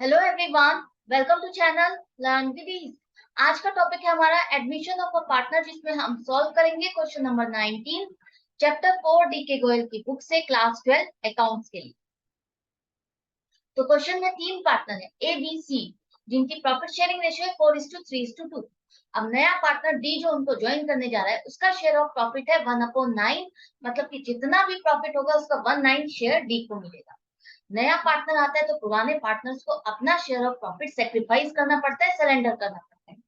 Hello everyone, welcome to channel learn with ease. आज का topic है हमारा एडमिशन ऑफ अ पार्टनर, जिसमें हम सॉल्व करेंगे क्वेश्चन नंबर 19 चैप्टर 4 डी के गोयल की बुक से क्लास 12 अकाउंट्स के लिए। तो क्वेश्चन में तीन पार्टनर है ए बी सी, जिनकी प्रॉफिट शेयरिंग रेशियो है 4:3:2। अब नया पार्टनर डी जो उनको ज्वाइन करने जा रहा है, उसका शेयर ऑफ प्रॉफिट है 1/9। मतलब कि जितना भी प्रॉफिट होगा उसका 1/9 शेयर डी को मिलेगा। नया पार्टनर आता है तो पुराने पार्टनर्स को अपना शेयर ऑफ प्रॉफिट सेक्रीफाइस करना पड़ता है, सरेंडर करना पड़ता है।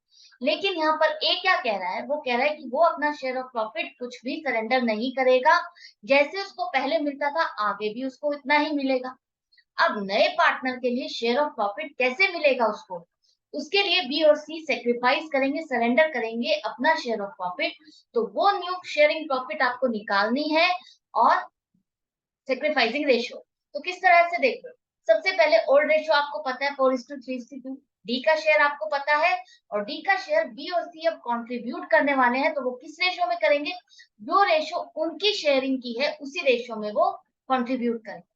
लेकिन यहाँ पर ए क्या कह रहा है, वो कह रहा है कि वो अपना शेयर ऑफ प्रॉफिट कुछ भी सरेंडर नहीं करेगा। जैसे उसको पहले मिलता था आगे भी उसको इतना ही मिलेगा। अब नए पार्टनर के लिए शेयर ऑफ प्रॉफिट कैसे मिलेगा उसको, उसके लिए बी और सी सेक्रीफाइस करेंगे, सरेंडर करेंगे अपना शेयर ऑफ प्रॉफिट। तो वो न्यू शेयरिंग प्रॉफिट आपको निकालनी है और सेक्रीफाइसिंग रेशियो। तो किस तरह से देखो, सबसे पहले ओल्ड रेशियो आपको पता है 4:3:2। डी का शेयर आपको पता है और डी का शेयर बी और सी अब कंट्रीब्यूट करने वाले हैं, तो वो किस रेशियो में करेंगे, जो रेशियो उनकी शेयरिंग की है उसी रेशियो में वो कंट्रीब्यूट करेंगे।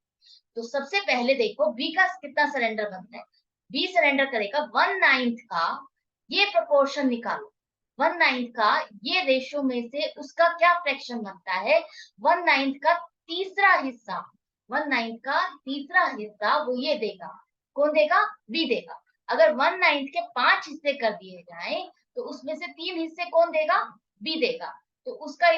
तो सबसे पहले देखो बी का कितना सरेंडर बनता है। बी सरेंडर करेगा 1/9 का, ये प्रोपोर्शन निकालो। 1/9 का ये रेशियो में से उसका क्या फ्रैक्शन बनता है, 1/9 का तीसरा हिस्सा। 1/9 का तीसरा हिस्सा वो ये देगा। कौन देगा, बी देगा। अगर 1/9 के 5 हिस्से कर दिए जाए तो उसमें से 3 हिस्से कौन देगा, बी देगा। तो उसका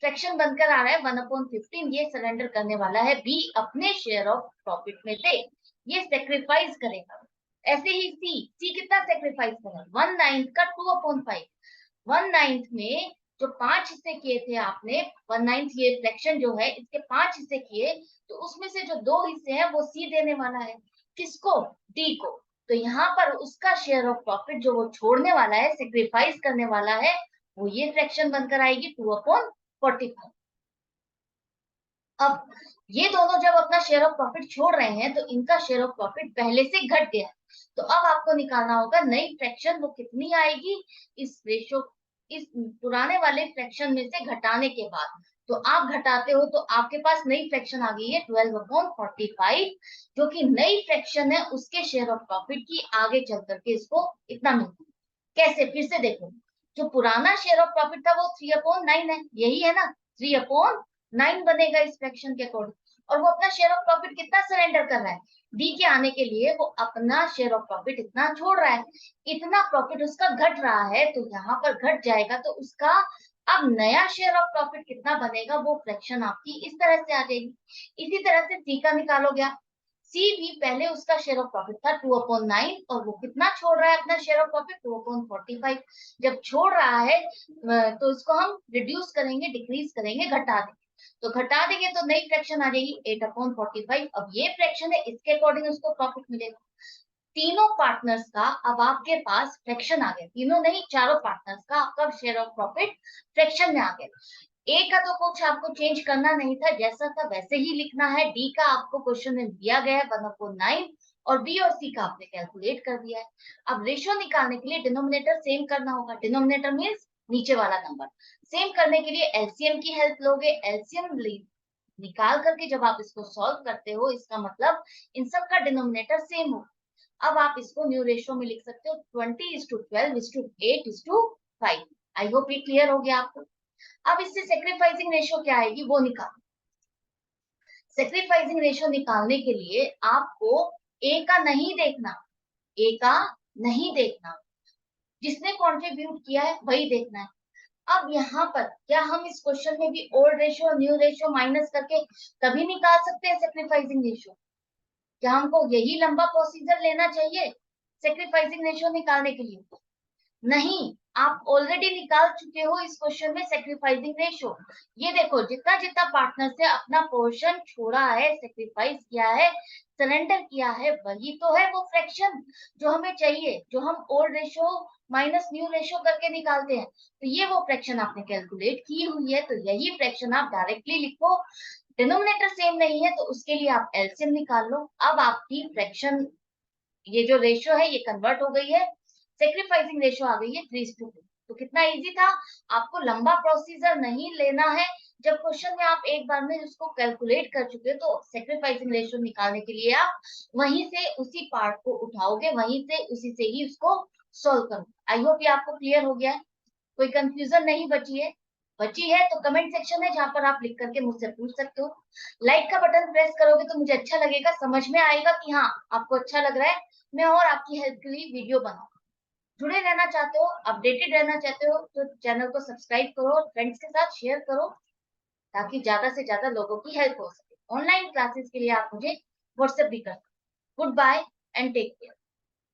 फ्रैक्शन बनकर आ रहा है 1/15। ये सरेंडर करने वाला है बी अपने शेयर ऑफ प्रॉफिट में से, ये सेक्रीफाइस करेगा। ऐसे ही सी, सी कितना सेक्रीफाइस करेगा, 1/9 का 2/5। 1/9 में जो 5 हिस्से किए थे आपने, 1/9 ये फ्रैक्शन जो है इसके 5 हिस्से किए, तो उसमें से जो 2 हिस्से हैं वो सी देने वाला है। किसको, डी को। तो यहाँ पर उसका शेयर ऑफ प्रॉफिट जो वो छोड़ने वाला है, सेक्रीफाइस करने वाला है, वो ये फ्रैक्शन बनकर आएगी 2/45। अब ये दोनों जब अपना शेयर ऑफ प्रॉफिट छोड़ रहे हैं तो इनका शेयर ऑफ प्रॉफिट पहले से घट गया है। तो अब आपको निकालना होगा नई फ्रैक्शन वो कितनी आएगी, इस रेशो, इस पुराने वाले फ्रैक्शन में से घटाने के बाद। तो आप घटाते हो तो आपके पास नई फ्रैक्शन आ गई है 12/45, जो कि नई फ्रैक्शन है उसके शेयर ऑफ प्रॉफिट की। आगे चल करके इसको इतना मिलता है। कैसे, फिर से देखो, जो पुराना शेयर ऑफ प्रॉफिट था वो 3/9 है, यही है ना, 3/9 बनेगा इस फ्रैक्शन के अकॉर्डिंग। और वो अपना शेयर ऑफ प्रॉफिट कितना सरेंडर कर रहा है, डी के आने के लिए वो अपना शेयर ऑफ प्रॉफिट इतना छोड़ रहा है। इतना प्रॉफिट उसका घट रहा है तो यहाँ पर घट जाएगा, तो उसका अब नया शेयर ऑफ प्रॉफिट कितना बनेगा, वो फ्रैक्शन आपकी इस तरह से आ जाएगी। इसी तरह से सी का निकालोगे आप। सी भी पहले उसका शेयर ऑफ प्रॉफिट था 2/9, और वो कितना छोड़ रहा है अपना शेयर ऑफ प्रॉफिट, 2/45। जब छोड़ रहा है तो इसको हम रिड्यूस करेंगे, डिक्रीज करेंगे, घटा देंगे। तो घटा देंगे तो नई फ्रैक्शन आ जाएगी 8/45। अब ये फ्रैक्शन है, इसके अकॉर्डिंग उसको प्रॉफिट मिलेगा। तीनों पार्टनर्स का अब आपके पास फ्रैक्शन आ गया, तीनों नहीं चारों पार्टनर्स का आपका शेयर ऑफ प्रॉफिट फ्रैक्शन में आ गया। ए का तो कुछ आपको चेंज करना नहीं था, जैसा था वैसे ही लिखना है। डी का आपको क्वेश्चन में दिया गया है 1/9, और बी और सी का आपने कैलकुलेट कर दिया है। अब रेशियो निकालने के लिए डिनोमिनेटर सेम करना होगा। डिनोमिनेटर मीन्स नीचे वाला नंबर। सेम करने के लिए एलसीएम की हेल्प लोगे। एलसीएम निकाल करके जब आप इसको सॉल्व करते हो, इसका मतलब इन सब का डिनोमिनेटर सेम हो। अब आप इसको न्यू रेशियो में लिख सकते हो 20:12:8:5। आई होप ये क्लियर हो गया आपको। अब इससे सेक्रीफाइसिंग रेशियो क्या आएगी वो निकालो। सेक्रीफाइसिंग रेशियो निकालने के लिए आपको ए का नहीं देखना, ए का नहीं देखना, जिसने कंट्रीब्यूट किया है वही देखना है। अब यहाँ पर क्या हम इस क्वेश्चन में भी old ratio new ratio minus करके तभी निकाल सकते हैं सेक्रीफाइसिंग रेशियो? क्या हमको यही लंबा प्रोसीजर लेना चाहिए सेक्रीफाइसिंग रेशियो निकालने के लिए? नहीं, आप ऑलरेडी निकाल चुके हो इस क्वेश्चन में सेक्रीफाइसिंग रेशियो। ये देखो, जितना जितना पार्टनर से अपना पोर्शन छोड़ा है, सेक्रीफाइस किया है, सरेंडर किया है, वही तो है वो फ्रैक्शन जो हमें चाहिए, जो हम old ratio minus new ratio करके निकालते हैं। तो ये वो फ्रैक्शन आपने कैलकुलेट की हुई है, तो यही फ्रैक्शन आप डायरेक्टली लिखो। डिनोमिनेटर सेम नहीं है तो उसके लिए आप एलसीएम निकाल लो। अब आपकी फ्रैक्शन, ये जो रेशियो है ये कन्वर्ट हो गई है, सेक्रीफाइसिंग रेशियो आ गई है 3:2। तो कितना इजी था, आपको लंबा प्रोसीजर नहीं लेना है, जब क्वेश्चन में आप एक बार में उसको कैलकुलेट कर चुके हो तो सेक्रीफाइसिंग रेशियो निकालने के लिए आप वहीं से उसी पार्ट को उठाओगे, वहीं से उसी से ही उसको सॉल्व करोगे। आई होप ये आपको क्लियर हो गया है, कोई कंफ्यूजन नहीं बची है। बची है तो कमेंट सेक्शन है, जहां पर आप लिख करके मुझसे पूछ सकते हो। लाइक का बटन प्रेस करोगे तो मुझे अच्छा लगेगा, समझ में आएगा कि हाँ आपको अच्छा लग रहा है, मैं और आपकी हेल्प के लिए वीडियो बनाऊं। जुड़े रहना चाहते हो, अपडेटेड रहना चाहते हो तो चैनल को सब्सक्राइब करो, फ्रेंड्स के साथ शेयर करो, ताकि ज्यादा से ज्यादा लोगों की हेल्प हो सके। ऑनलाइन क्लासेस के लिए आप मुझे व्हाट्सएप भी कर सकते। Goodbye and take care.